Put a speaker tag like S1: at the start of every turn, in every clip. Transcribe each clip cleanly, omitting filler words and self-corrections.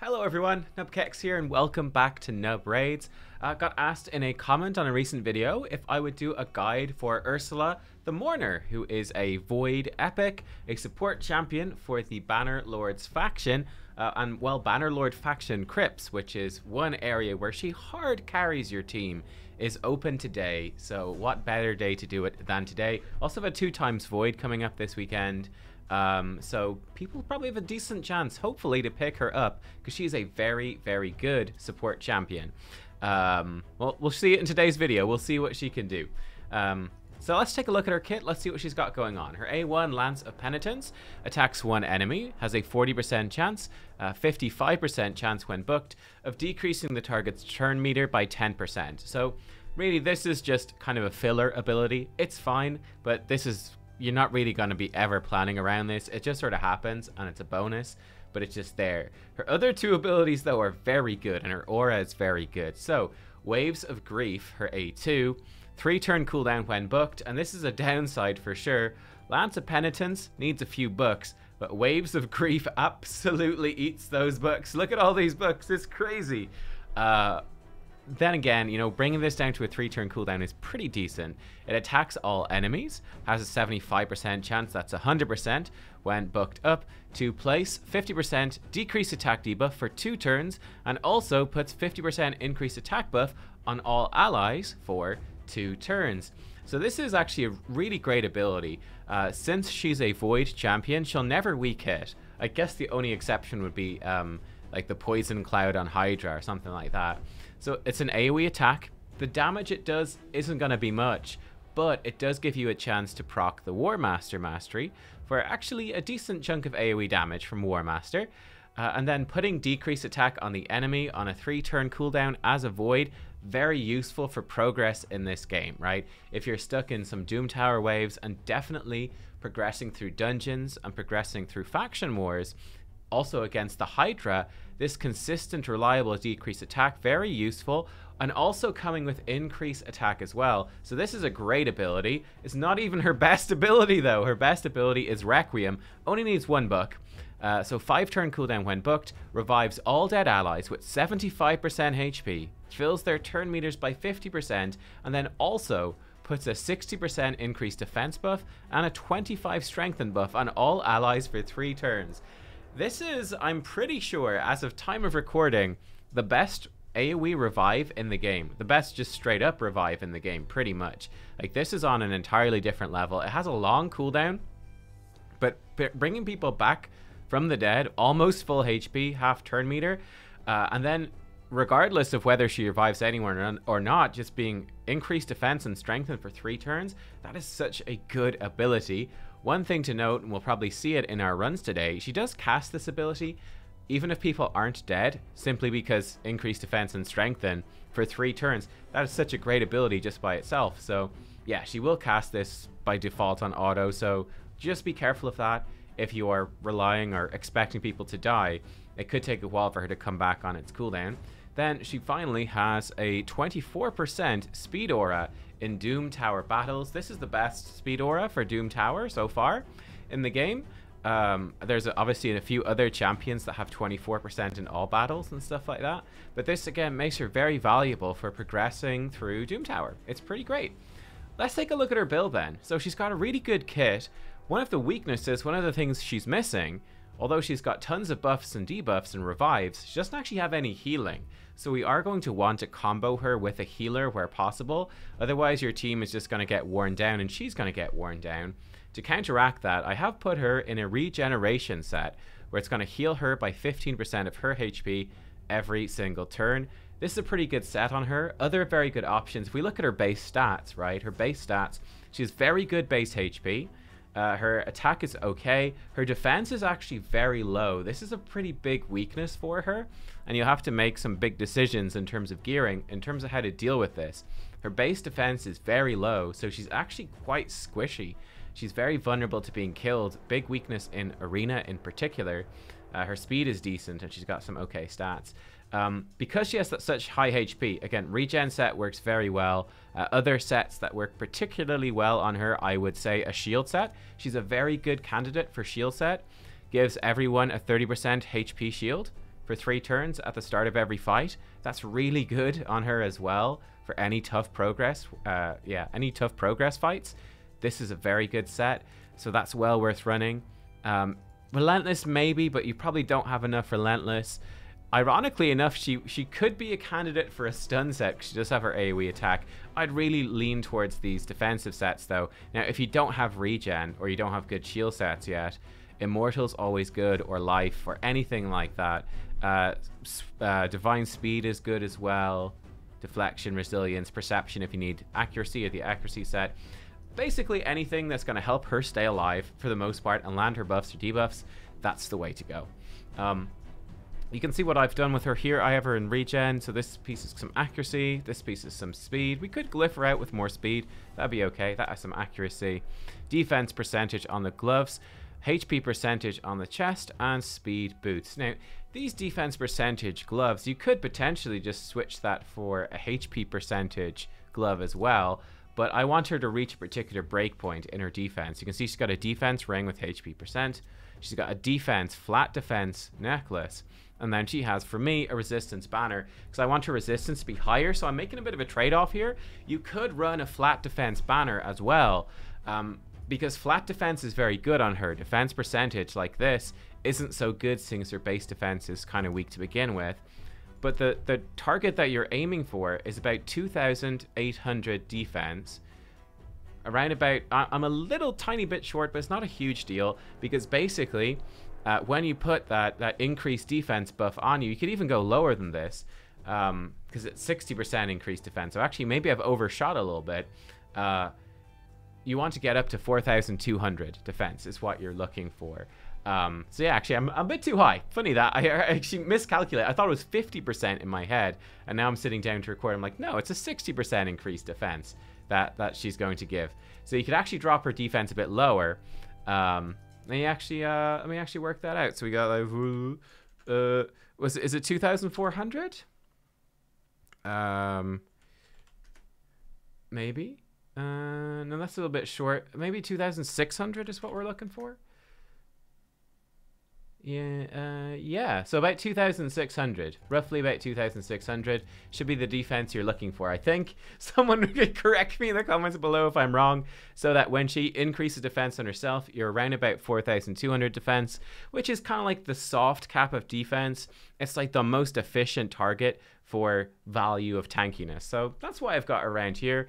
S1: Hello everyone, nubkeks here and welcome back to Nub Raids. Got asked in a comment on a recent video if I would do a guide for Ursala the Mourner, who is a Void Epic, a support champion for the Banner Lords faction, and Banner Lord faction Crypts, which is one area where she hard carries your team, is open today. So what better day to do it than today? Also have a 2x Void coming up this weekend. So people probably have a decent chance, hopefully, to pick her up because she's a very, very good support champion. Well, we'll see it in today's video. We'll see what she can do. So let's take a look at her kit. Let's see what she's got going on. Her A1 Lance of Penitence attacks one enemy, has a 40% chance, 55% chance when booked, of decreasing the target's turn meter by 10%. So really, this is just kind of a filler ability. It's fine, but this is... You're not really going to be ever planning around this. It just sort of happens and it's a bonus, but it's just there. Her other two abilities, though, are very good and her aura is very good. So, Waves of Grief, her A2, 3-turn cooldown when booked, and this is a downside for sure. Lance of Penitence needs a few books, but Waves of Grief absolutely eats those books. Look at all these books. It's crazy. Then again, you know, bringing this down to a 3-turn cooldown is pretty decent. It attacks all enemies, has a 75% chance, that's 100% when booked up, to place 50% decreased attack debuff for 2 turns, and also puts 50% increased attack buff on all allies for 2 turns. So this is actually a really great ability. Since she's a Void champion, she'll never weak hit. I guess the only exception would be like the Poison Cloud on Hydra or something like that. So it's an AoE attack. The damage it does isn't going to be much, but it does give you a chance to proc the War Master Mastery for actually a decent chunk of AoE damage from War Master. And then putting decreased attack on the enemy on a 3-turn cooldown as a Void, very useful for progress in this game, right? If you're stuck in some Doom Tower waves and definitely progressing through dungeons and progressing through faction wars, also against the Hydra, this consistent, reliable decreased attack, very useful, and also coming with increased attack as well. So this is a great ability. It's not even her best ability though. Her best ability is Requiem, only needs 1 book. So 5-turn cooldown when booked, revives all dead allies with 75% HP, fills their turn meters by 50%, and then also puts a 60% increased defense buff and a 25 strengthen buff on all allies for 3 turns. This is, I'm pretty sure, as of time of recording, the best AoE revive in the game. The best just straight up revive in the game, pretty much. Like, this is on an entirely different level. It has a long cooldown, but bringing people back from the dead, almost full HP, half turn meter, and then regardless of whether she revives anyone or not, just being increased defense and strengthened for 3 turns, that is such a good ability. One thing to note, and we'll probably see it in our runs today, she does cast this ability even if people aren't dead, simply because increased defense and strengthen for 3 turns. That is such a great ability just by itself. So yeah, she will cast this by default on auto, so just be careful of that. If you are relying or expecting people to die, it could take a while for her to come back on its cooldown. Then she finally has a 24% speed aura in Doom Tower battles. This is the best speed aura for Doom Tower so far in the game. There's obviously a few other champions that have 24% in all battles and stuff like that. But this, again, makes her very valuable for progressing through Doom Tower. It's pretty great. Let's take a look at her build then. So she's got a really good kit. One of the weaknesses, one of the things she's missing, although she's got tons of buffs and debuffs and revives, she doesn't actually have any healing. So we are going to want to combo her with a healer where possible. Otherwise, your team is just going to get worn down and she's going to get worn down. To counteract that, I have put her in a regeneration set where it's going to heal her by 15% of her HP every single turn. This is a pretty good set on her. Other very good options, if we look at her base stats, right? Her base stats, she has very good base HP. Her attack is okay. Her defense is actually very low. This is a pretty big weakness for her, and you'll have to make some big decisions in terms of gearing, in terms of how to deal with this. Her base defense is very low, so she's actually quite squishy. She's very vulnerable to being killed. Big weakness in Arena in particular. Her speed is decent, and she's got some okay stats. Because she has such high HP, again, regen set works very well. Other sets that work particularly well on her, I would say a shield set. She's a very good candidate for shield set. Gives everyone a 30% HP shield. for 3 turns at the start of every fight. That's really good on her as well for any tough progress. Any tough progress fights. This is a very good set, so that's well worth running. Relentless maybe, but you probably don't have enough Relentless. Ironically enough, she could be a candidate for a stun set because she does have her AoE attack. I'd really lean towards these defensive sets though. Now, if you don't have regen or you don't have good shield sets yet, Immortal's always good, or Life, or anything like that. Divine Speed is good as well. Deflection, Resilience, Perception if you need accuracy, or the accuracy set. Basically anything that's going to help her stay alive for the most part and land her buffs or debuffs, that's the way to go. You can see what I've done with her here. I have her in regen, so this piece is some accuracy, this piece is some speed. We could glyph her out with more speed, that'd be okay. That has some accuracy. Defense percentage on the gloves, HP percentage on the chest, and speed boots. Now, these defense percentage gloves, you could potentially just switch that for a HP percentage glove as well, but I want her to reach a particular breakpoint in her defense. You can see she's got a defense ring with HP percent. She's got a defense, flat defense necklace. And then she has, for me, a resistance banner, because I want her resistance to be higher, so I'm making a bit of a trade-off here. You could run a flat defense banner as well, because flat defense is very good on her. Defense percentage like this isn't so good, since her base defense is kind of weak to begin with. But the target that you're aiming for is about 2,800 defense. Around about, I'm a little tiny bit short, but it's not a huge deal, because basically, when you put that increased defense buff on you, you could even go lower than this, because it's 60% increased defense. So actually, maybe I've overshot a little bit. You want to get up to 4,200 defense is what you're looking for. So yeah, actually, I'm a bit too high. Funny that. I actually miscalculated. I thought it was 50% in my head, and now I'm sitting down to record. I'm like, no, it's a 60% increased defense that she's going to give. So you could actually drop her defense a bit lower. Let me actually work that out. So we got like, is it 2,400? Maybe. No, that's a little bit short. Maybe 2,600 is what we're looking for. Yeah. So about 2,600, roughly about 2,600 should be the defense you're looking for. I think someone could correct me in the comments below if I'm wrong, so that when she increases defense on herself, you're around about 4,200 defense, which is kind of like the soft cap of defense. It's like the most efficient target for value of tankiness. So that's why I've got around here.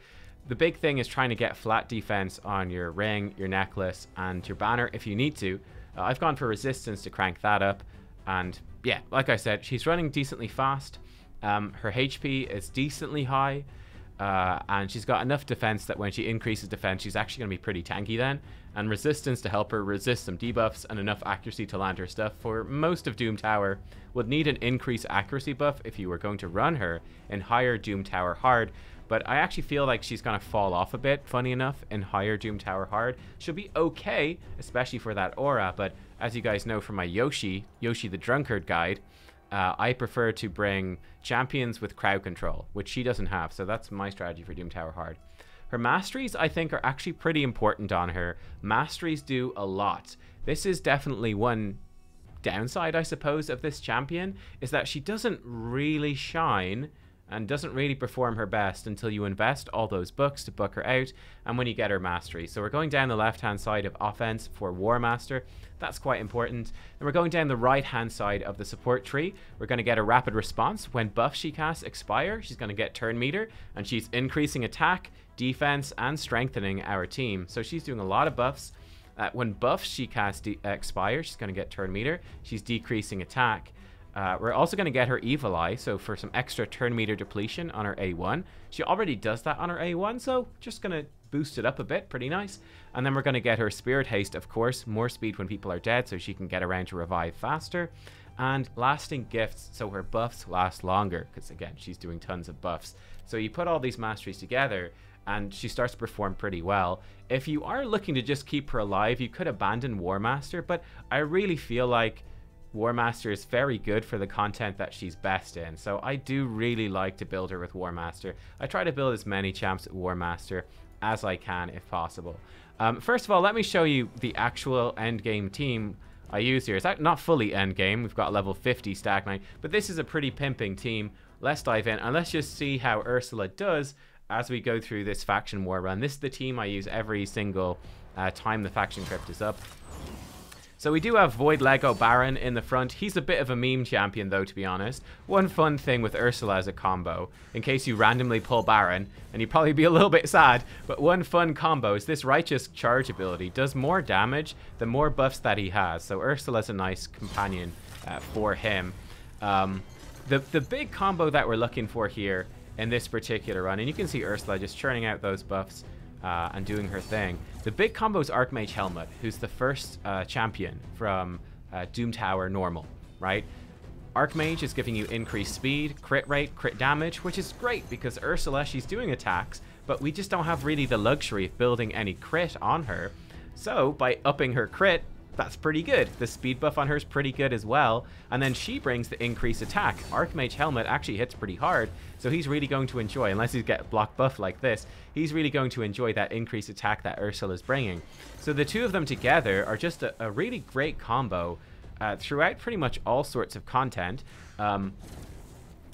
S1: The big thing is trying to get flat defense on your ring, your necklace, and your banner if you need to. I've gone for resistance to crank that up, and yeah, like I said, she's running decently fast. Her HP is decently high, and she's got enough defense that when she increases defense, she's actually going to be pretty tanky then, and resistance to help her resist some debuffs, and enough accuracy to land her stuff. For most of Doom Tower, would need an increased accuracy buff if you were going to run her in higher Doom Tower hard. But I actually feel like she's going to fall off a bit, funny enough, in higher Doom Tower hard. She'll be okay, especially for that aura, but as you guys know from my Yoshi the Drunkard guide, I prefer to bring champions with crowd control, which she doesn't have, so that's my strategy for Doom Tower hard. Her Masteries, I think, are actually pretty important on her. Masteries do a lot. This is definitely one downside, I suppose, of this champion, is that she doesn't really shine and doesn't really perform her best until you invest all those books to book her out, and when you get her mastery. So we're going down the left hand side of offense for War Master. That's quite important. And we're going down the right hand side of the support tree. We're going to get a rapid response. When buffs she casts expire, she's going to get turn meter, and she's increasing attack, defense, and strengthening our team. So she's doing a lot of buffs. When buffs she casts expire, she's going to get turn meter. She's decreasing attack. We're also going to get her Evil Eye, so for some extra turn meter depletion on her A1. She already does that on her A1, so just going to boost it up a bit, pretty nice. And then we're going to get her Spirit Haste, of course, more speed when people are dead, so she can get around to revive faster. And Lasting Gifts, so her buffs last longer, because again, she's doing tons of buffs. So you put all these masteries together, and she starts to perform pretty well. If you are looking to just keep her alive, you could abandon War Master, but I really feel like War Master is very good for the content that she's best in, so I do really like to build her with War Master. I try to build as many champs with War Master as I can if possible. First of all, let me show you the actual endgame team I use here. It's not fully endgame. We've got a level 50 Stag Knight, but this is a pretty pimping team. Let's dive in, and let's just see how Ursula does as we go through this faction war run. This is the team I use every single time the faction crypt is up. So we do have Void Lego Baron in the front. He's a bit of a meme champion, though, to be honest. One fun thing with Ursula as a combo, in case you randomly pull Baron, and you'd probably be a little bit sad, but one fun combo is this Righteous Charge ability. Does more damage the more buffs that he has. So Ursula's a nice companion for him. The big combo that we're looking for here in this particular run, and you can see Ursula just churning out those buffs and doing her thing. The big combo is Archmage Helmet, who's the first champion from Doom Tower normal, right? Archmage is giving you increased speed, crit rate, crit damage, which is great because Ursula, she's doing attacks, but we just don't have really the luxury of building any crit on her. So by upping her crit, that's pretty good. The speed buff on her is pretty good as well. And then she brings the increased attack. Archmage Helmet actually hits pretty hard, so he's really going to enjoy, unless he's get block buff like this, he's really going to enjoy that increased attack that Ursula's bringing. So the two of them together are just a really great combo throughout pretty much all sorts of content. And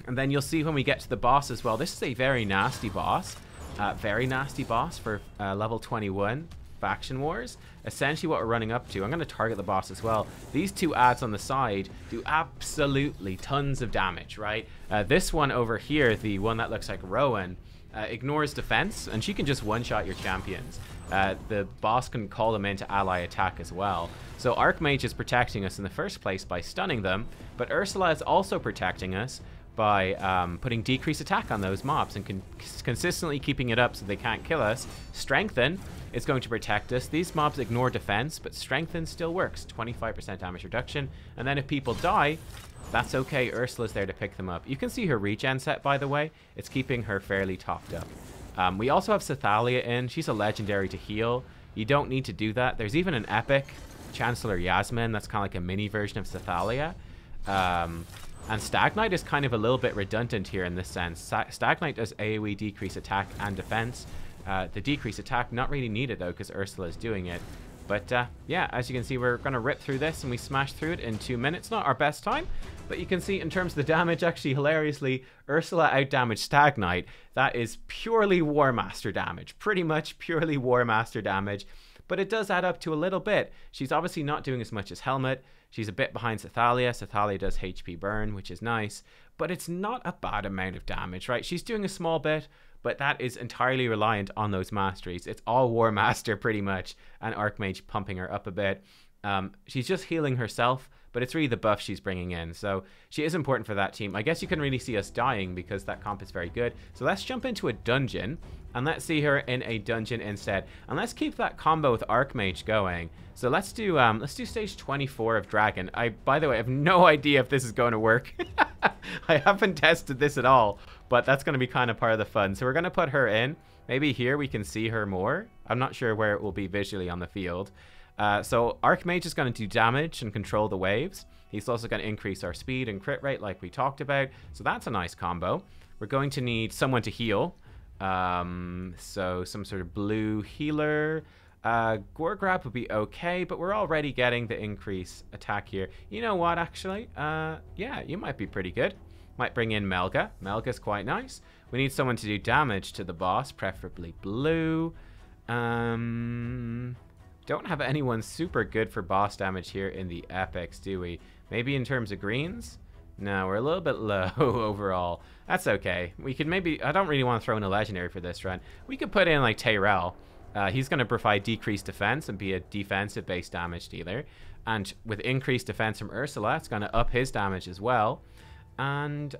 S1: then you'll see when we get to the boss as well, this is a very nasty boss. For level 21. Faction Wars. Essentially what we're running up to, I'm going to target the boss as well. These two ads on the side do absolutely tons of damage, right? This one over here, the one that looks like Rowan, ignores defense, and she can just one-shot your champions. The boss can call them into ally attack as well. So Archmage is protecting us in the first place by stunning them, but Ursula is also protecting us by putting decreased attack on those mobs and consistently keeping it up so they can't kill us. Strengthen is going to protect us. These mobs ignore defense, but Strengthen still works. 25% damage reduction. And then if people die, that's okay. Ursula's there to pick them up. You can see her regen set, by the way. It's keeping her fairly topped up. We also have Sathalia in. She's a legendary to heal. You don't need to do that. There's even an epic, Chancellor Yasmin. That's kind of like a mini version of Sathalia. And Stag Knight is kind of a little bit redundant here in this sense. Stag Knight does AoE decrease attack and defense. The decrease attack, not really needed though, because Ursula is doing it. But yeah, as you can see, we're going to rip through this, and we smash through it in 2 minutes. Not our best time, but you can see in terms of the damage, actually, hilariously, Ursula outdamaged Stag Knight. That is purely War Master damage. Pretty much purely War Master damage. But it does add up to a little bit. She's obviously not doing as much as Helmet. She's a bit behind Sathalia. Sathalia does HP burn, which is nice. But it's not a bad amount of damage, right? She's doing a small bit, but that is entirely reliant on those masteries. It's all War Master pretty much, and Archmage pumping her up a bit. She's just healing herself, but it's really the buff she's bringing in. So she is important for that team. I guess you can really see us dying because that comp is very good. So let's jump into a dungeon, and let's see her in a dungeon instead. And let's keep that combo with Archmage going. So let's do stage 24 of Dragon. By the way, I have no idea if this is going to work. I haven't tested this at all, but that's going to be kind of part of the fun. So we're going to put her in. Maybe here we can see her more. I'm not sure where it will be visually on the field. So Archmage is going to do damage and control the waves. He's also going to increase our speed and crit rate like we talked about. So that's a nice combo. We're going to need someone to heal. So some sort of blue healer. Gore Grab would be okay, but we're already getting the increase attack here. You know what, actually? Yeah, you might be pretty good. Might bring in Melga. Melga's quite nice. We need someone to do damage to the boss, preferably blue. Don't have anyone super good for boss damage here in the epics, do we? Maybe in terms of greens? No, we're a little bit low overall. That's okay. We could maybe... I don't really want to throw in a legendary for this run. We could put in, like, Tyrell. He's going to provide decreased defense and be a defensive-based damage dealer. And with increased defense from Ursula, it's going to up his damage as well. And,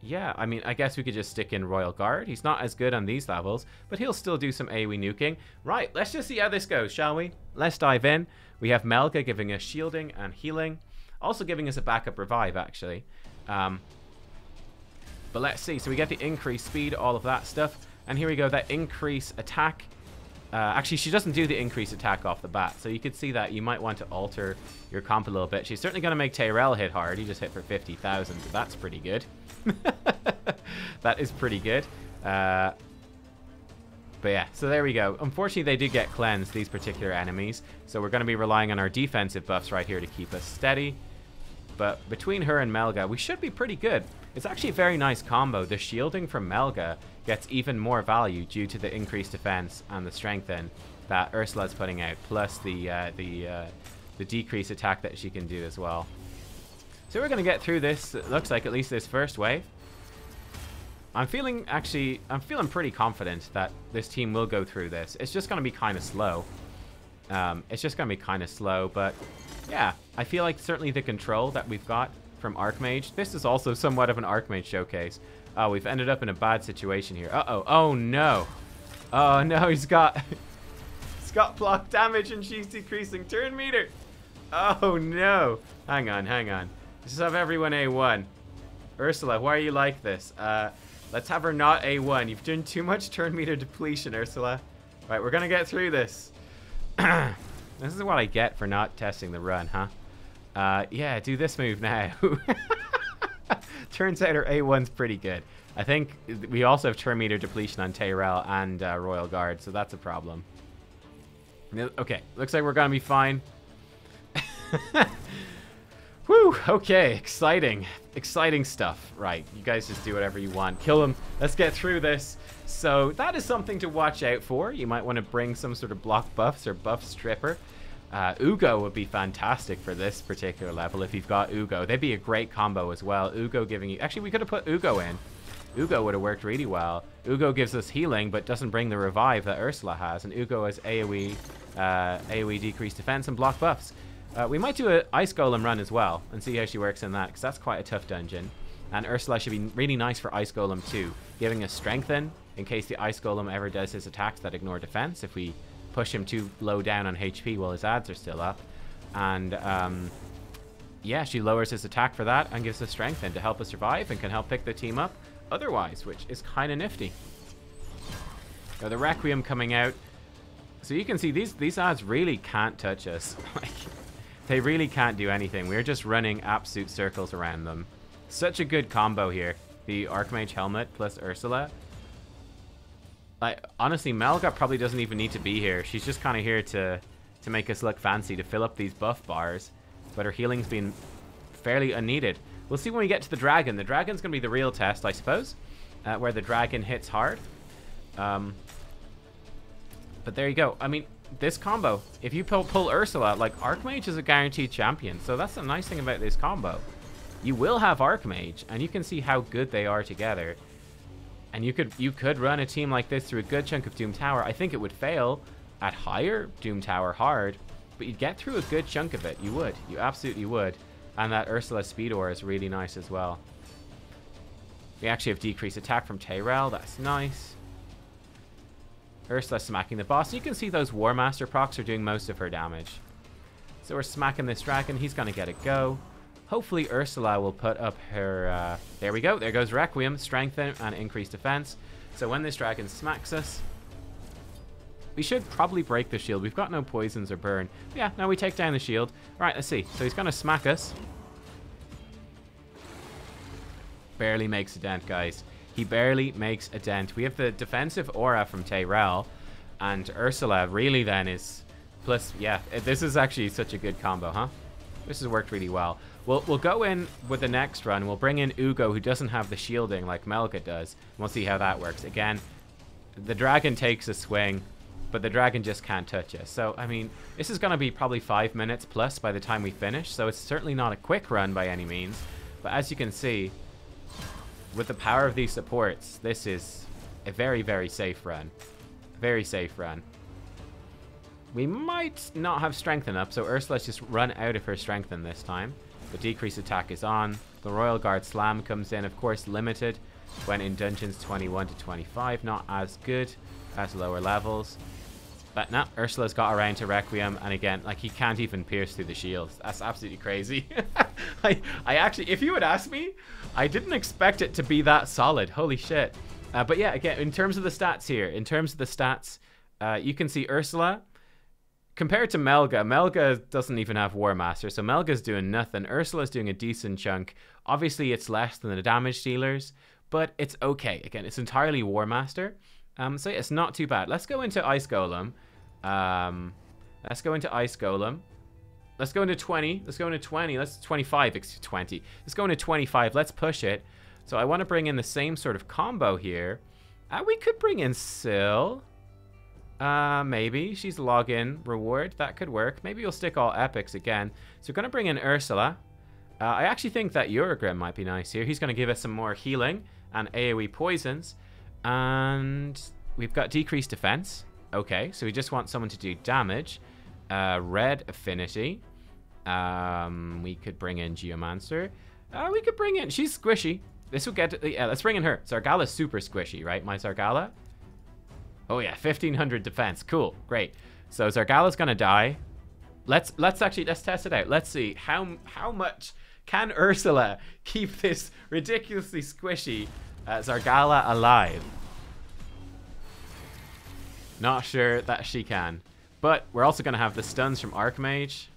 S1: yeah, I mean, I guess we could just stick in Royal Guard. He's not as good on these levels, but he'll still do some AoE nuking. Right, let's just see how this goes, shall we? Let's dive in. We have Melga giving us shielding and healing. Also giving us a backup revive, actually. But let's see. So we get the increased speed, all of that stuff. And here we go, that increase attack. Actually, she doesn't do the increased attack off the bat. So you could see that you might want to alter your comp a little bit. She's certainly going to make Tyrell hit hard. He just hit for 50,000. That's pretty good. That is pretty good. But yeah, so there we go. Unfortunately, they did get cleansed, these particular enemies. So we're going to be relying on our defensive buffs right here to keep us steady. But between her and Melga, we should be pretty good. It's actually a very nice combo. The shielding from Melga gets even more value due to the increased defense and the strengthen that Ursula's putting out, plus the decreased attack that she can do as well. So we're going to get through this, it looks like, at least this first wave. I'm feeling pretty confident that this team will go through this. It's just going to be kind of slow. But yeah, I feel like certainly the control that we've got from Archmage. This is also somewhat of an Archmage showcase. Oh, we've ended up in a bad situation here. Uh-oh. Oh, no. Oh, no, he's got block damage and she's decreasing turn meter. Oh, no. Hang on. Just have everyone A1. Ursula, why are you like this? Let's have her not A1. You've done too much turn meter depletion, Ursula. Right, we're gonna get through this. This is what I get for not testing the run, huh? Yeah, do this move now. Turns out her A1's pretty good. I think we also have turn meter depletion on Tyrell and Royal Guard, so that's a problem. Okay, looks like we're gonna be fine. Whew, okay, exciting stuff. Right, you guys just do whatever you want. Kill them. Let's get through this. So that is something to watch out for. You might want to bring some sort of block buffs or buff stripper. Ugo would be fantastic for this particular level if you've got Ugo. They'd be a great combo as well. Ugo giving you... Actually, we could have put Ugo in. Ugo would have worked really well. Ugo gives us healing, but doesn't bring the revive that Ursula has. And Ugo has AoE decreased defense and block buffs. We might do an Ice Golem run as well and see how she works in that, because that's quite a tough dungeon. And Ursula should be really nice for Ice Golem too, giving us strengthen in case the Ice Golem ever does his attacks that ignore defense, if we push him too low down on HP while his ads are still up. And yeah, she lowers his attack for that and gives us strengthen to help us survive and can help pick the team up otherwise, which is kind of nifty. Now the Requiem coming out. So you can see these ads really can't touch us. Like, they really can't do anything. We're just running absolute circles around them. Such a good combo here. The Archmage helmet plus Ursula. Like, honestly, Melga probably doesn't even need to be here. She's just kind of here to make us look fancy, to fill up these buff bars. But her healing's been fairly unneeded. We'll see when we get to the dragon. The dragon's going to be the real test, I suppose. Where the dragon hits hard. But there you go. I mean, this combo, if you pull Ursula, like, Archmage is a guaranteed champion. So that's the nice thing about this combo. You will have Archmage, and you can see how good they are together. And you could run a team like this through a good chunk of Doom Tower. I think it would fail at higher Doom Tower hard, but you'd get through a good chunk of it. You would. You absolutely would. And that Ursula Speed Aura is really nice as well. We actually have decreased attack from Tyrell. That's nice. Ursula smacking the boss. You can see those War Master procs are doing most of her damage. So we're smacking this dragon. He's going to get a go. Hopefully Ursula will put up her... there we go. There goes Requiem. Strengthen and increased defense. So when this dragon smacks us, we should probably break the shield. We've got no poisons or burn. But yeah, now we take down the shield. All right, let's see. So he's going to smack us. Barely makes a dent, guys. He barely makes a dent. We have the defensive aura from Tyrell, and Ursula really then is... Plus, yeah, this is actually such a good combo, huh? This has worked really well. We'll go in with the next run. We'll bring in Ugo, who doesn't have the shielding like Melga does. And we'll see how that works. Again, the dragon takes a swing, but the dragon just can't touch us. So, I mean, this is going to be probably 5 minutes plus by the time we finish. So it's certainly not a quick run by any means. But as you can see, with the power of these supports, this is a very, very safe run. Very safe run. We might not have strengthen up, so Ursula's just run out of her strengthen this time. The decreased attack is on. The Royal Guard Slam comes in, of course, limited when in dungeons 21 to 25. Not as good as lower levels. But no, Ursula's got around to Requiem, and again, like, he can't even pierce through the shields. That's absolutely crazy. I actually, if you would ask me, I didn't expect it to be that solid. Holy shit. But yeah, again, in terms of the stats here, you can see Ursula, compared to Melga, Melga doesn't even have War Master, so Melga's doing nothing. Ursula's doing a decent chunk. Obviously, it's less than the damage dealers, but it's okay. Again, it's entirely War Master. So yeah, it's not too bad. Let's go into Ice Golem. Let's go into Ice Golem. Let's go into 20. Let's go into 20. Let's 25. 20. Let's go into 25. Let's push it. So I want to bring in the same sort of combo here. We could bring in Syl. Maybe. She's login reward. That could work. Maybe we'll stick all epics again. So we're going to bring in Ursala. I actually think that Uragrim might be nice here. He's going to give us some more healing and AoE poisons. And we've got decreased defense. Okay, so we just want someone to do damage. Red affinity. We could bring in Geomancer. We could bring in... She's squishy. This will get... Yeah, let's bring in her. Zargala's super squishy, right? My Zargala. Oh yeah, 1500 defense. Cool, great. So Zargala's gonna die. Let's test it out. Let's see how much can Ursala keep this ridiculously squishy Zargala alive. Not sure that she can. But we're also going to have the stuns from Archmage.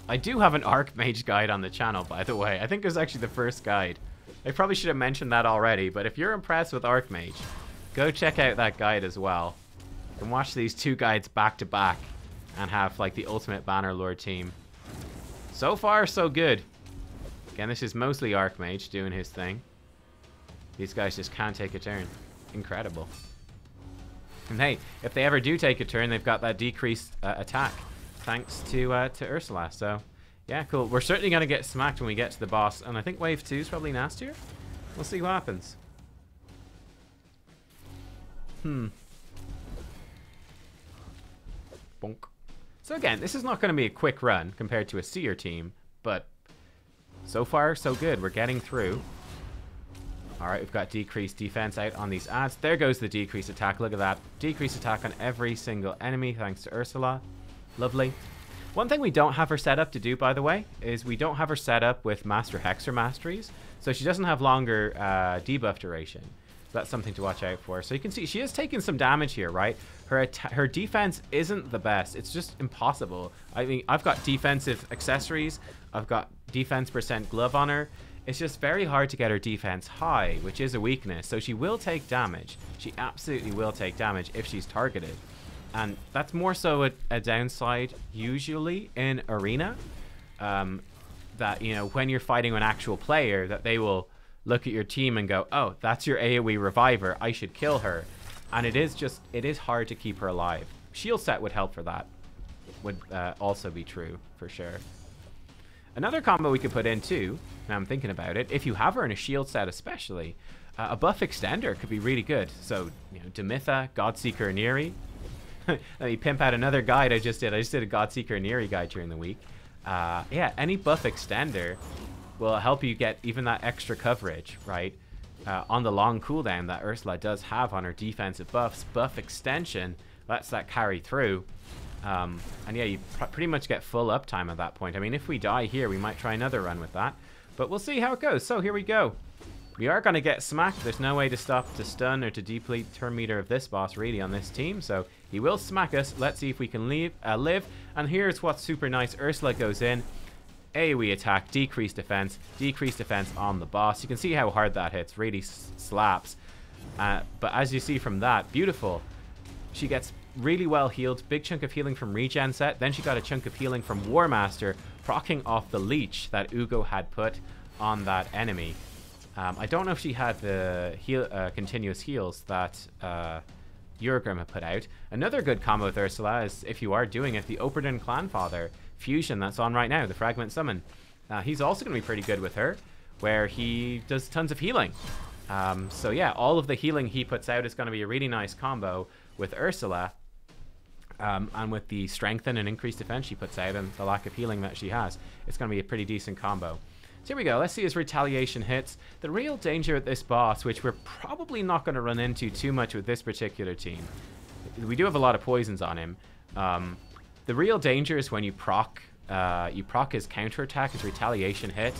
S1: I do have an Archmage guide on the channel, by the way. I think it was actually the first guide. I probably should have mentioned that already, but if you're impressed with Archmage, go check out that guide as well. You can watch these two guides back to back and have like the ultimate Bannerlord team. So far, so good. Again, this is mostly Archmage doing his thing. These guys just can't take a turn. Incredible. And hey, if they ever do take a turn, they've got that decreased attack, thanks to Ursala. So, yeah, cool. We're certainly going to get smacked when we get to the boss, and I think wave 2 is probably nastier. We'll see what happens. Bonk. So again, this is not going to be a quick run compared to a Seer team, but so far, so good. We're getting through. Alright, we've got decreased defense out on these ads. There goes the decreased attack. Look at that. Decreased attack on every single enemy thanks to Ursala. Lovely. One thing we don't have her set up to do, by the way, is we don't have her set up with Master Hexer Masteries. So she doesn't have longer debuff duration. So that's something to watch out for. So you can see she is taking some damage here, right? Her defense isn't the best. It's just impossible. I mean, I've got defensive accessories. I've got defense % glove on her. It's just very hard to get her defense high, which is a weakness. So she will take damage. She absolutely will take damage if she's targeted. And that's more so a downside usually in Arena. That, you know, when you're fighting an actual player, that they will look at your team and go, oh, that's your AoE reviver. I should kill her. And it is hard to keep her alive. Shield set would help for that. Would also be true, for sure. Another combo we could put in too, now I'm thinking about it, if you have her in a shield set especially, a buff extender could be really good. So, you know, Demitha, Godseeker, Neri. Let me pimp out another guide I just did a Godseeker Neri guide during the week. Yeah, any buff extender will help you get even that extra coverage, right? On the long cooldown that Ursala does have on her defensive buffs. Buff extension lets that carry through. And yeah, you pretty much get full uptime at that point. I mean, if we die here, we might try another run with that. But we'll see how it goes. So here we go. We are going to get smacked. There's no way to stop, to stun, or to deplete turn meter of this boss really on this team. So he will smack us. Let's see if we can live. And here's what's super nice. Ursala goes in. AoE attack, decreased defense on the boss. You can see how hard that hits. Really slaps. But as you see from that, beautiful. She gets really well healed. Big chunk of healing from regen set. Then she got a chunk of healing from War Master, proccing off the leech that Ugo had put on that enemy. I don't know if she had the continuous heals that Uragrim had put out. Another good combo with Ursala is, if you are doing it, the Operdon Clanfather fusion that's on right now, the Fragment Summon. He's also going to be pretty good with her, where he does tons of healing. So yeah, all of the healing he puts out is going to be a really nice combo with Ursala. And with the strengthen and increased defense she puts out and the lack of healing that she has, it's going to be a pretty decent combo. So here we go. Let's see his retaliation hits. The real danger at this boss, which we're probably not going to run into too much with this particular team. We do have a lot of poisons on him. The real danger is when you proc his counterattack, his retaliation hit.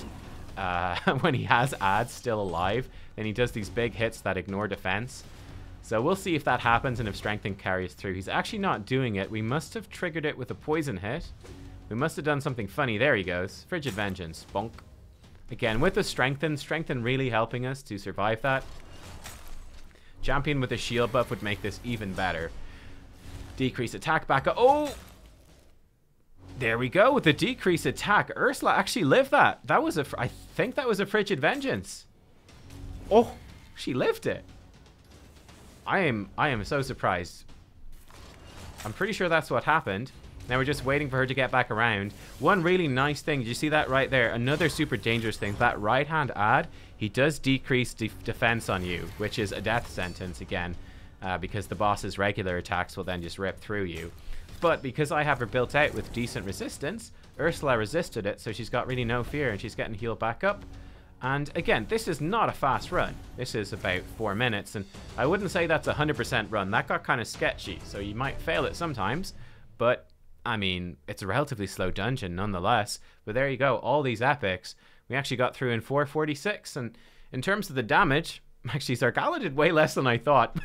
S1: When he has ads still alive, then he does these big hits that ignore defense. So we'll see if that happens and if Strengthen carries through. He's actually not doing it. We must have triggered it with a poison hit. We must have done something funny. There he goes. Frigid Vengeance. Bonk. Again, with the Strengthen really helping us to survive that. Champion with a shield buff would make this even better. Decrease attack back up. Oh! There we go with the decrease attack. Ursala actually lived that. That was I think that was a Frigid Vengeance. Oh, she lived it. I am so surprised. I'm pretty sure that's what happened. Now we're just waiting for her to get back around. One really nice thing, did you see that right there? Another super dangerous thing, that right hand ad, he does decrease defense on you, which is a death sentence again, because the boss's regular attacks will then just rip through you. But because I have her built out with decent resistance, Ursala resisted it, so she's got really no fear, and she's getting healed back up. And again, this is not a fast run. This is about 4 minutes, and I wouldn't say that's a 100% run. That got kind of sketchy, so you might fail it sometimes, but I mean, it's a relatively slow dungeon nonetheless. But there you go, all these epics. We actually got through in 4:46, and in terms of the damage, actually Zargala did way less than I thought.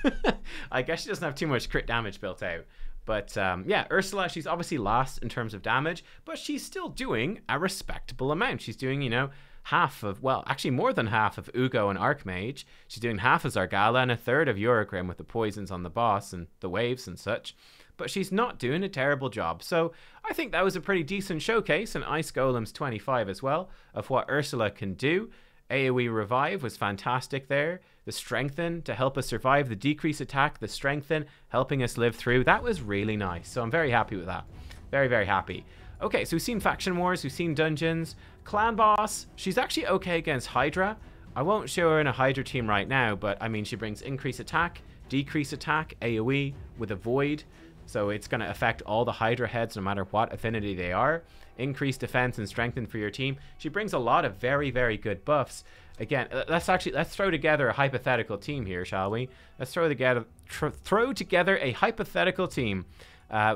S1: I guess she doesn't have too much crit damage built out. But yeah, Ursala, she's obviously last in terms of damage, but she's still doing a respectable amount. She's doing, you know, half of, well, actually more than half of Ugo and Archmage. She's doing half of Zargala and a third of Eurogrim with the poisons on the boss and the waves and such. But she's not doing a terrible job. So I think that was a pretty decent showcase, and Ice Golem's 25 as well, of what Ursala can do. AoE Revive was fantastic there. The Strengthen to help us survive. The Decrease Attack, the Strengthen, helping us live through. That was really nice. So I'm very happy with that. Very, very happy. Okay, so we've seen Faction Wars, we've seen Dungeons. Clan Boss, she's actually okay against Hydra. I won't show her in a Hydra team right now, but I mean, she brings Increase Attack, Decrease Attack, AoE with a Void. So it's going to affect all the Hydra heads no matter what affinity they are. Increase defense and strengthen for your team. She brings a lot of very, very good buffs. Again, let's throw together a hypothetical team here, shall we? Let's throw together a hypothetical team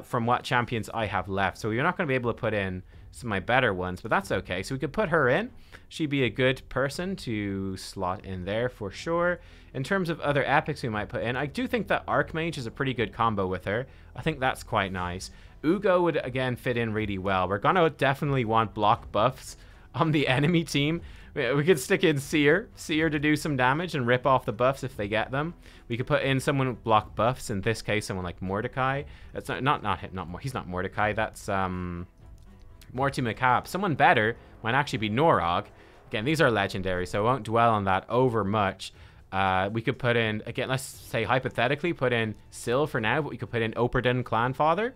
S1: from what champions I have left. So you're not going to be able to put in some of my better ones, but that's okay. So we could put her in. She'd be a good person to slot in there for sure. In terms of other epics we might put in, I do think that Archmage is a pretty good combo with her. I think that's quite nice. Ugo would, again, fit in really well. We're going to definitely want block buffs on the enemy team. We could stick in Seer to do some damage and rip off the buffs if they get them. We could put in someone with block buffs. In this case, someone like Mordecai. That's he's not Mordecai. That's Morty McCap. Someone better might actually be Norog. Again, these are legendary, so I won't dwell on that over much. We could put in, again, let's say hypothetically, put in Syl for now, but we could put in Operdon Clanfather.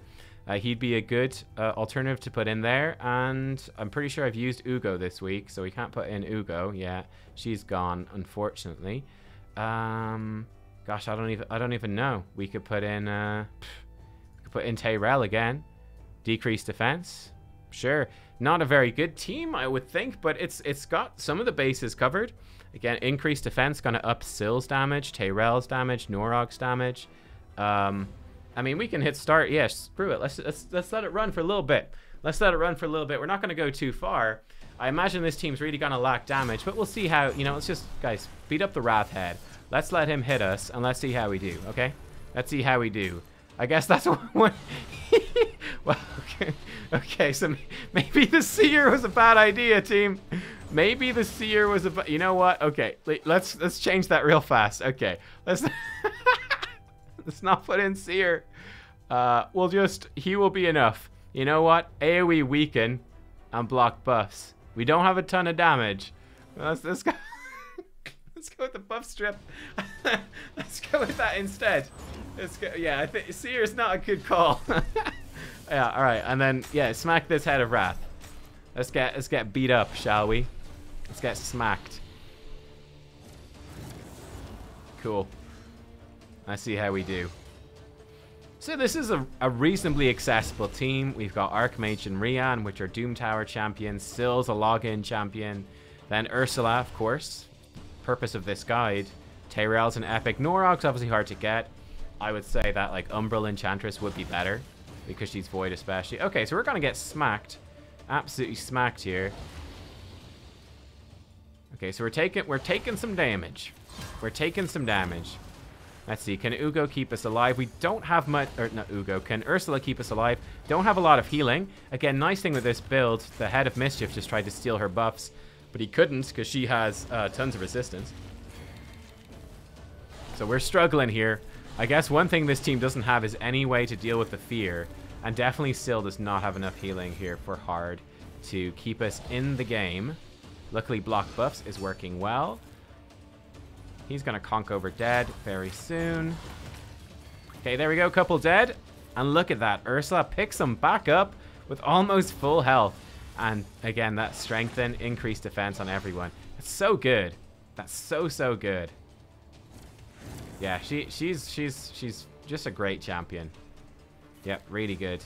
S1: He'd be a good alternative to put in there, and I'm pretty sure I've used Ugo this week, so we can't put in Ugo. Yeah, she's gone, unfortunately. Gosh, I don't even know. We could put in Tyrell again. Decreased defense. Sure, not a very good team, I would think, but it's got some of the bases covered. Again, increased defense, gonna up Syl's damage, Tyrell's damage, Norog's damage. I mean, we can hit start. Yeah, screw it. Let's let it run for a little bit. Let's let it run for a little bit. We're not gonna go too far. I imagine this team's really gonna lack damage, but we'll see how. You know, let's just, guys, beat up the Wrath Head. Let's let him hit us, and let's see how we do. Okay, let's see how we do. I guess that's what. Well, okay. So maybe the Seer was a bad idea, team. Maybe the Seer was a. You know what? Okay, let's change that real fast. Okay, let's not put in Seer. We'll just. He will be enough. You know what? AoE weaken and block buffs. We don't have a ton of damage. Let's go. Let's go with the buff strip. Let's go with that instead. Let's go. Yeah, I think Seer is not a good call. Yeah, all right, and then yeah, smack this Head of Wrath. Let's get beat up, shall we? Let's get smacked. Cool. Let's see how we do. So this is a reasonably accessible team. We've got Archmage and Rian, which are Doom Tower champions. Syl's a login champion. Then Ursala, of course. Purpose of this guide. Tyrell's an epic. Norog's obviously hard to get. I would say that like Umbral Enchantress would be better because she's Void especially. Okay, so we're gonna get smacked. Absolutely smacked here. Okay, so we're taking some damage. We're taking some damage. Let's see, can Ugo keep us alive? We don't have much, or not Ugo, can Ursala keep us alive? Don't have a lot of healing. Again, nice thing with this build, the Head of Mischief just tried to steal her buffs, but he couldn't because she has tons of resistance. So we're struggling here. I guess one thing this team doesn't have is any way to deal with the fear. And definitely still does not have enough healing here for hard to keep us in the game. Luckily, block buffs is working well. He's going to conk over dead very soon. Okay, there we go. Couple dead. And look at that. Ursula picks him back up with almost full health. And again, that strengthen, increased defense on everyone. It's so good. That's so good. Yeah, she's just a great champion. Yep, really good.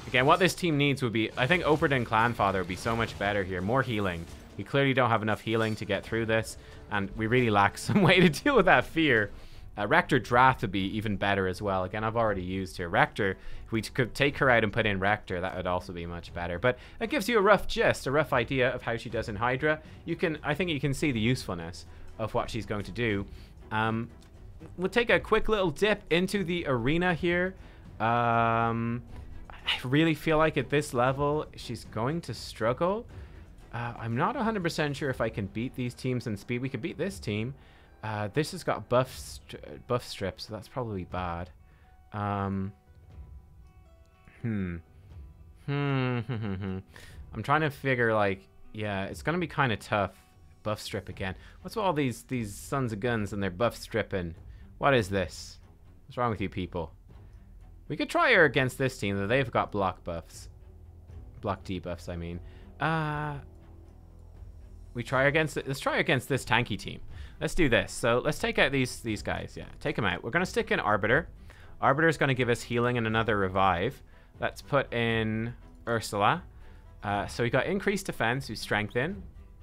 S1: Again, what this team needs would be, I think Operdon Clanfather would be so much better here. More healing. We clearly don't have enough healing to get through this, and we really lack some way to deal with that fear. Rector Drath would be even better as well. Again, I've already used her. Rector, if we could take her out and put in Rector, that would also be much better. But that gives you a rough gist, a rough idea of how she does in Hydra. I think you can see the usefulness of what she's going to do. We'll take a quick little dip into the arena here. I really feel like at this level, she's going to struggle. I'm not 100% sure if I can beat these teams in speed. We could beat this team. This has got buff strips, so that's probably bad. I'm trying to figure, like, yeah, it's going to be kind of tough. Buff strip again. What's with all these sons of guns and their buff stripping? What is this? What's wrong with you people? We could try her against this team, though they've got block buffs. Block debuffs, I mean. Let's try against this tanky team. Let's do this. So let's take out these guys. Yeah, take them out. We're gonna stick in Arbiter. Arbiter's gonna give us healing and another revive. Let's put in Ursala. So we got increased defense, we strengthen.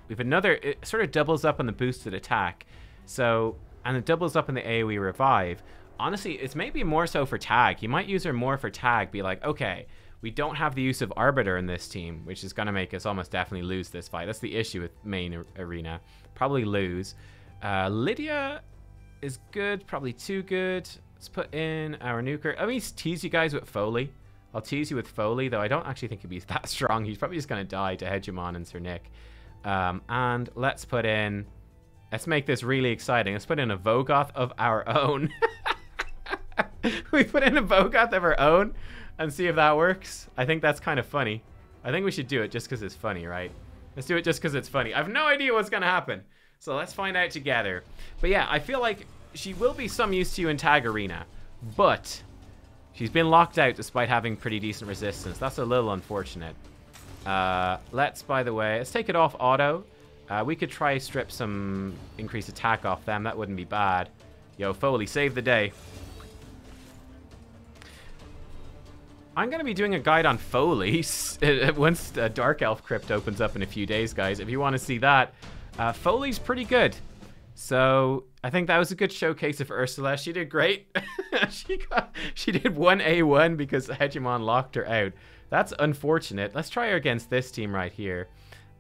S1: We've another, it sort of doubles up on the boosted attack. So, and it doubles up in the AoE revive. Honestly, it's maybe more so for tag. You might use her more for tag. Be like, okay, we don't have the use of Arbiter in this team, which is going to make us almost definitely lose this fight. That's the issue with main arena. Probably lose. Lydia is good, probably too good. Let's put in our nuker. Let me tease you guys with Foley. I'll tease you with Foley, though I don't actually think he'd be that strong. He's probably just going to die to Hegemon and Sir Nick. And let's put in... Let's make this really exciting. Let's put in a Vogoth of our own. We put in a Vogoth of our own and see if that works. I think that's kind of funny. I think we should do it just because it's funny, right? Let's do it just because it's funny. I have no idea what's going to happen. So let's find out together. But yeah, I feel like she will be some use to you in Tag Arena. But she's been locked out despite having pretty decent resistance. That's a little unfortunate. Let's, by the way, let's take it off auto. We could try strip some increased attack off them. That wouldn't be bad. Yo, Foley, save the day. I'm going to be doing a guide on Foley once Dark Elf Crypt opens up in a few days, guys. If you want to see that, Foley's pretty good. So I think that was a good showcase of Ursula. She did great. She did 1A1 because Hegemon locked her out. That's unfortunate. Let's try her against this team right here.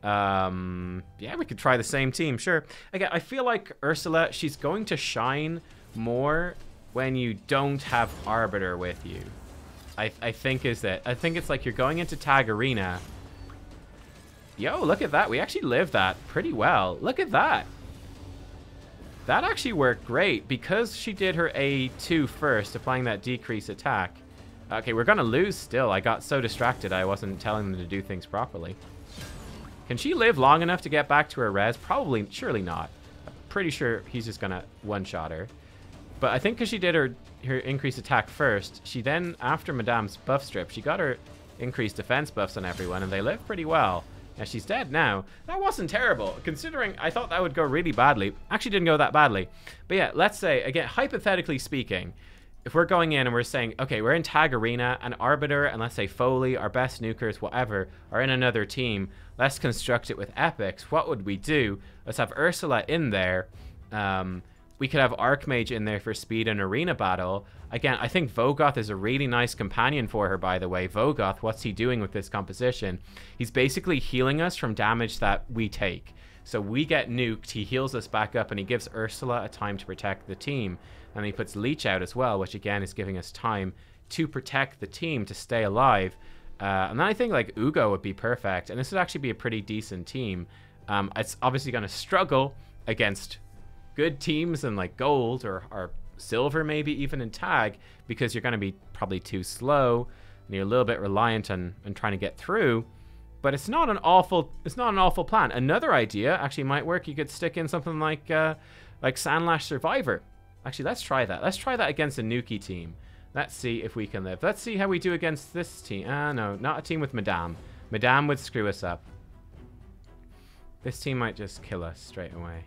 S1: Yeah, we could try the same team, sure. Again, I feel like Ursula, she's going to shine more when you don't have Arbiter with you. I think is that. I think it's like you're going into Tag Arena. Yo, look at that. We actually lived that pretty well. Look at that. That actually worked great because she did her A2 first, applying that decrease attack. Okay, we're going to lose still. I got so distracted I wasn't telling them to do things properly. Can she live long enough to get back to her res? Probably, surely not. I'm pretty sure he's just going to one-shot her. But I think because she did her increased attack first, she then, after Madame's buff strip, she got her increased defense buffs on everyone, and they live pretty well. Now, she's dead now. That wasn't terrible, considering I thought that would go really badly. Actually didn't go that badly. But yeah, let's say, again, hypothetically speaking, if we're going in and we're saying, okay, we're in Tag Arena, and Arbiter, and let's say Foley, our best nukers, whatever, are in another team, let's construct it with epics. What would we do? Let's have Ursula in there. We could have Archmage in there for speed and arena battle. Again, I think Vogoth is a really nice companion for her, by the way. Vogoth, what's he doing with this composition? He's basically healing us from damage that we take. So we get nuked, he heals us back up, and he gives Ursula a time to protect the team. And he puts Leech out as well, which again is giving us time to protect the team, to stay alive. And then I think like Ugo would be perfect, and this would actually be a pretty decent team. It's obviously going to struggle against good teams in like gold or silver, maybe even in tag, because you're going to be probably too slow and you're a little bit reliant on trying to get through. But it's not an awful plan. Another idea actually might work. You could stick in something like Sandlash Survivor. Actually, let's try that. Let's try that against a Nuki team. Let's see if we can live. Let's see how we do against this team. No, not a team with Madame. Madame would screw us up. This team might just kill us straight away.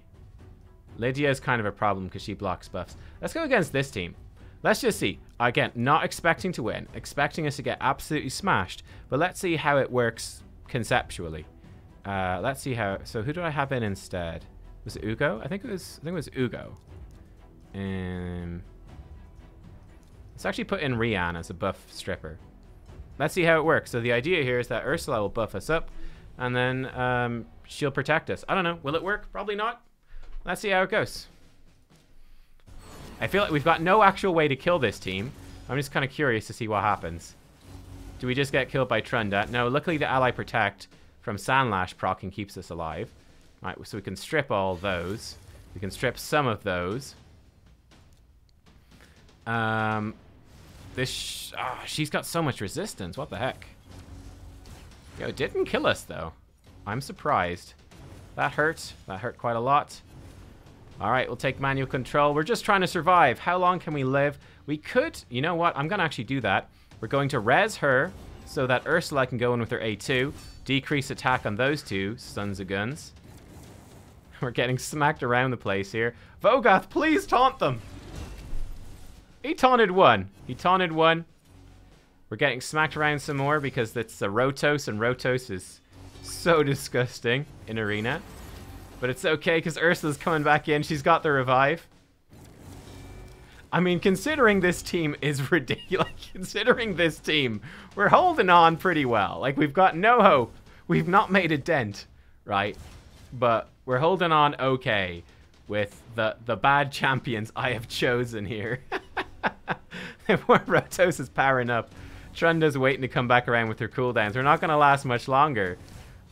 S1: Lydia is kind of a problem because she blocks buffs. Let's go against this team. Let's just see. Again, not expecting to win. Expecting us to get absolutely smashed. But let's see how it works conceptually. Let's see how... So who did I have in instead? Was it Ugo? I think it was Ugo. Let's actually put in Rian as a buff stripper. Let's see how it works. So the idea here is that Ursala will buff us up, and then she'll protect us. I don't know. Will it work? Probably not. Let's see how it goes. I feel like we've got no actual way to kill this team. I'm just kind of curious to see what happens. Do we just get killed by Trunda? No, luckily the ally protect from Sandlash proccing keeps us alive. Right, so we can strip all those. We can strip some of those. She's got so much resistance. What the heck? Yo, it didn't kill us though. I'm surprised. That hurt. That hurt quite a lot. Alright, we'll take manual control. We're just trying to survive. How long can we live? We could... You know what? I'm going to actually do that. We're going to res her so that Ursala can go in with her A2. Decrease attack on those two sons of guns. We're getting smacked around the place here. Vogoth, please taunt them! He taunted one. He taunted one. We're getting smacked around some more because it's a Rotos, and Rotos is so disgusting in Arena. But it's okay because Ursula's coming back in. She's got the revive. I mean, considering this team is ridiculous. Considering this team, we're holding on pretty well. Like, we've got no hope. We've not made a dent, right? But we're holding on okay with the bad champions I have chosen here. Rotos is powering up. Trunda's waiting to come back around with her cooldowns. They're not going to last much longer.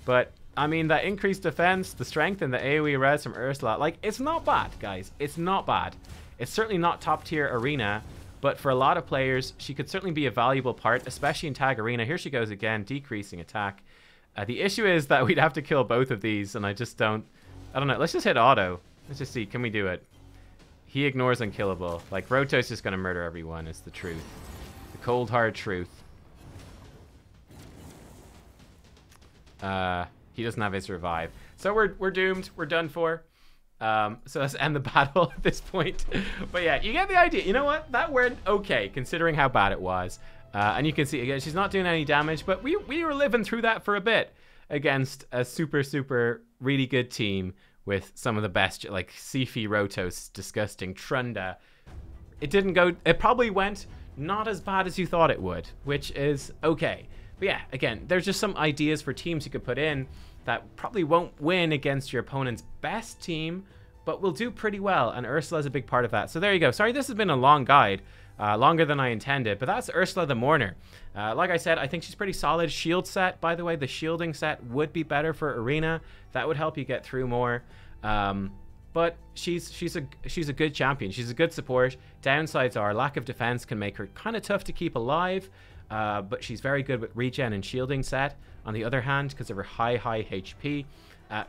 S1: But, I mean, that increased defense, the strength, and the AoE res from Ursala, like, it's not bad, guys. It's not bad. It's certainly not top-tier Arena, but for a lot of players, she could certainly be a valuable part, especially in Tag Arena. Here she goes again, decreasing attack. The issue is that we'd have to kill both of these, and I don't know. Let's just hit auto. Let's just see. Can we do it? He ignores unkillable. Like, Rotos is going to murder everyone, is the truth. The cold, hard truth. He doesn't have his revive. So we're doomed. We're done for. So let's end the battle at this point. But yeah, you get the idea. You know what? That went okay, considering how bad it was. And you can see, again, she's not doing any damage, but we were living through that for a bit against a super really good team with some of the best, like Sifi, Rotos, disgusting, Trunda. It probably went not as bad as you thought it would, which is okay. But yeah, again, there's just some ideas for teams you could put in that probably won't win against your opponent's best team, but will do pretty well, and Ursula's a big part of that. So there you go. Sorry, this has been a long guide, longer than I intended, but that's Ursala the Mourner. Like I said, I think she's pretty solid. Shield set, by the way, the shielding set would be better for Arena. That would help you get through more. But she's a good champion. She's a good support. Downsides are lack of defense can make her kind of tough to keep alive, but she's very good with regen and shielding set. On the other hand, because of her high HP,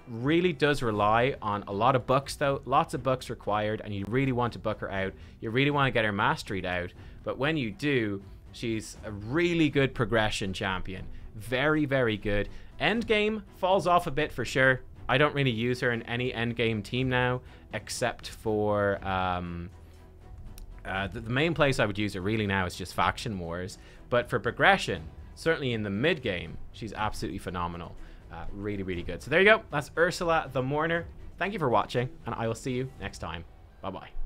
S1: really does rely on a lot of bucks though. Lots of bucks required, and you really want to buck her out. You really want to get her masteried out. But when you do, she's a really good progression champion. Very good. End game falls off a bit for sure. I don't really use her in any endgame team now, except for the main place I would use her really now is just Faction Wars. But for progression, certainly in the mid game, she's absolutely phenomenal. Really good. So there you go. That's Ursala the Mourner. Thank you for watching, and I will see you next time. Bye-bye.